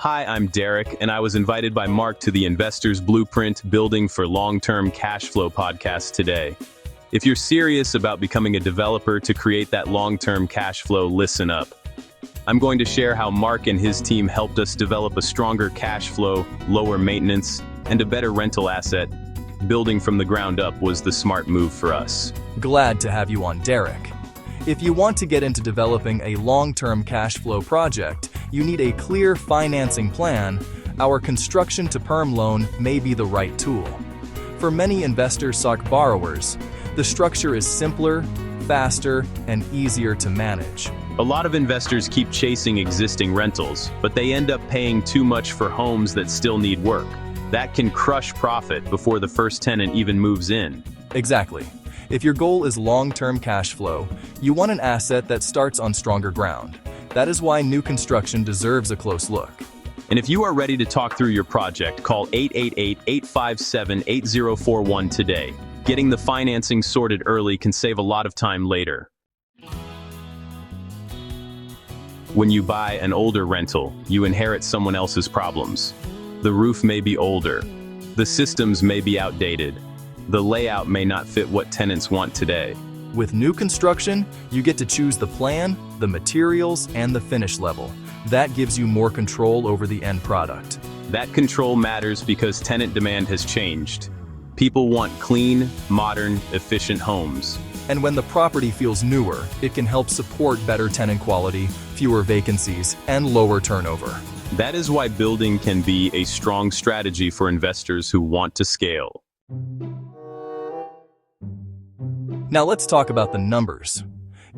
Hi, I'm Derek, and I was invited by Mark to the Investor's Blueprint Building for Long-Term Cash Flow podcast today. If you're serious about becoming a developer to create that long-term cash flow, listen up. I'm going to share how Mark and his team helped us develop a stronger cash flow, lower maintenance, and a better rental asset. Building from the ground up was the smart move for us. Glad to have you on, Derek. If you want to get into developing a long-term cash flow project, you need a clear financing plan. Our construction-to-perm loan may be the right tool. For many investor-stock borrowers, the structure is simpler, faster, and easier to manage. A lot of investors keep chasing existing rentals, but they end up paying too much for homes that still need work. That can crush profit before the first tenant even moves in. Exactly. If your goal is long-term cash flow, you want an asset that starts on stronger ground. That is why new construction deserves a close look. And if you are ready to talk through your project, call 888-857-8041 today. Getting the financing sorted early can save a lot of time later. When you buy an older rental, you inherit someone else's problems. The roof may be older. The systems may be outdated. The layout may not fit what tenants want today. With new construction, you get to choose the plan, the materials, and the finish level. That gives you more control over the end product. That control matters because tenant demand has changed. People want clean, modern, efficient homes. And when the property feels newer, it can help support better tenant quality, fewer vacancies, and lower turnover. That is why building can be a strong strategy for investors who want to scale. Now let's talk about the numbers.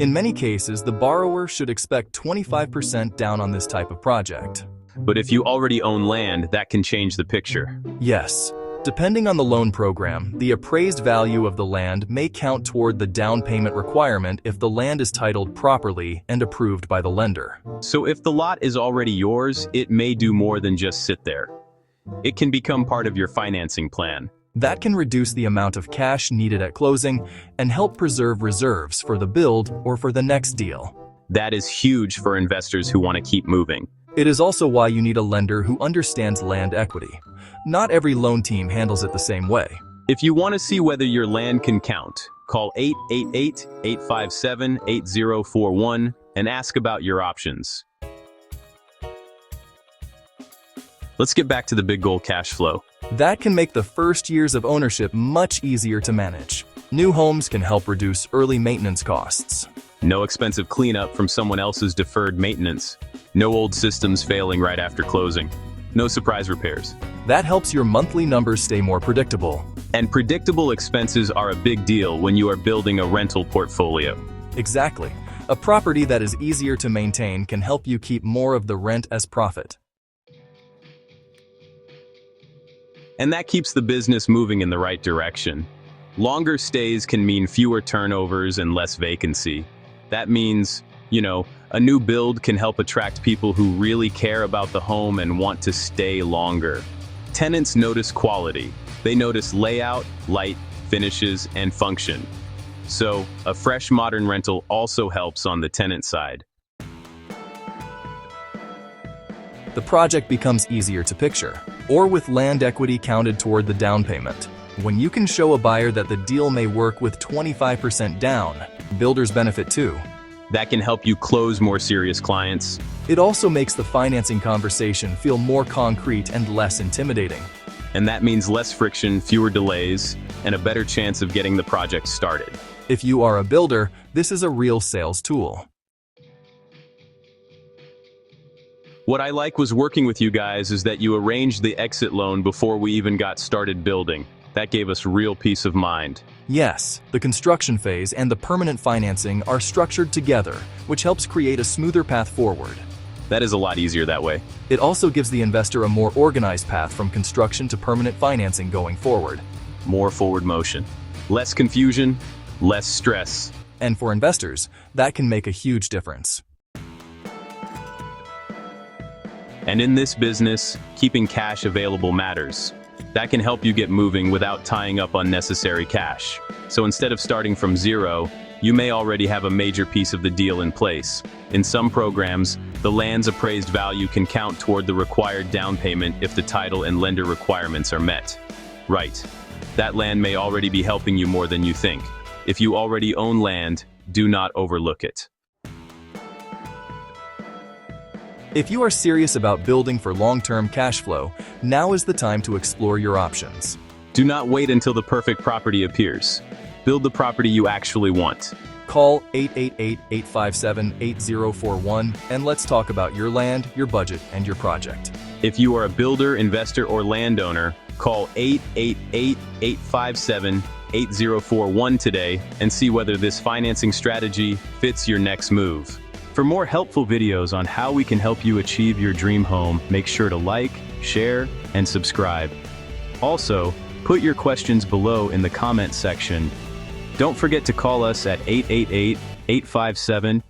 In many cases, the borrower should expect 25% down on this type of project. But if you already own land, that can change the picture. Yes. Depending on the loan program, the appraised value of the land may count toward the down payment requirement if the land is titled properly and approved by the lender. So if the lot is already yours, it may do more than just sit there. It can become part of your financing plan. That can reduce the amount of cash needed at closing and help preserve reserves for the build or for the next deal. That is huge for investors who want to keep moving. It is also why you need a lender who understands land equity. Not every loan team handles it the same way. If you want to see whether your land can count, call 888-857-8041 and ask about your options. Let's get back to the big goal, cash flow. That can make the first years of ownership much easier to manage. New homes can help reduce early maintenance costs. No expensive cleanup from someone else's deferred maintenance. No old systems failing right after closing. No surprise repairs. That helps your monthly numbers stay more predictable. And predictable expenses are a big deal when you are building a rental portfolio. Exactly. A property that is easier to maintain can help you keep more of the rent as profit. And that keeps the business moving in the right direction. Longer stays can mean fewer turnovers and less vacancy. That means, a new build can help attract people who really care about the home and want to stay longer. Tenants notice quality. They notice layout, light, finishes, and function. So, a fresh modern rental also helps on the tenant side. The project becomes easier to picture, or with land equity counted toward the down payment. When you can show a buyer that the deal may work with 25% down, builders benefit too. That can help you close more serious clients. It also makes the financing conversation feel more concrete and less intimidating. And that means less friction, fewer delays, and a better chance of getting the project started. If you are a builder, this is a real sales tool. What I like was working with you guys is that you arranged the exit loan before we even got started building. That gave us real peace of mind. Yes, the construction phase and the permanent financing are structured together, which helps create a smoother path forward. That is a lot easier that way. It also gives the investor a more organized path from construction to permanent financing going forward. More forward motion. Less confusion, less stress. And for investors, that can make a huge difference. And in this business, keeping cash available matters. That can help you get moving without tying up unnecessary cash. So instead of starting from zero, you may already have a major piece of the deal in place. In some programs, The land's appraised value can count toward the required down payment if the title and lender requirements are met. Right. That land may already be helping you more than you think. If you already own land, do not overlook it. If you are serious about building for long-term cash flow, now is the time to explore your options. Do not wait until the perfect property appears. Build the property you actually want. Call 888-857-8041 and let's talk about your land, your budget, and your project. If you are a builder, investor, or landowner, call 888-857-8041 today and see whether this financing strategy fits your next move. For more helpful videos on how we can help you achieve your dream home, make sure to like, share, and subscribe. Also, put your questions below in the comment section. Don't forget to call us at 888-857-8041.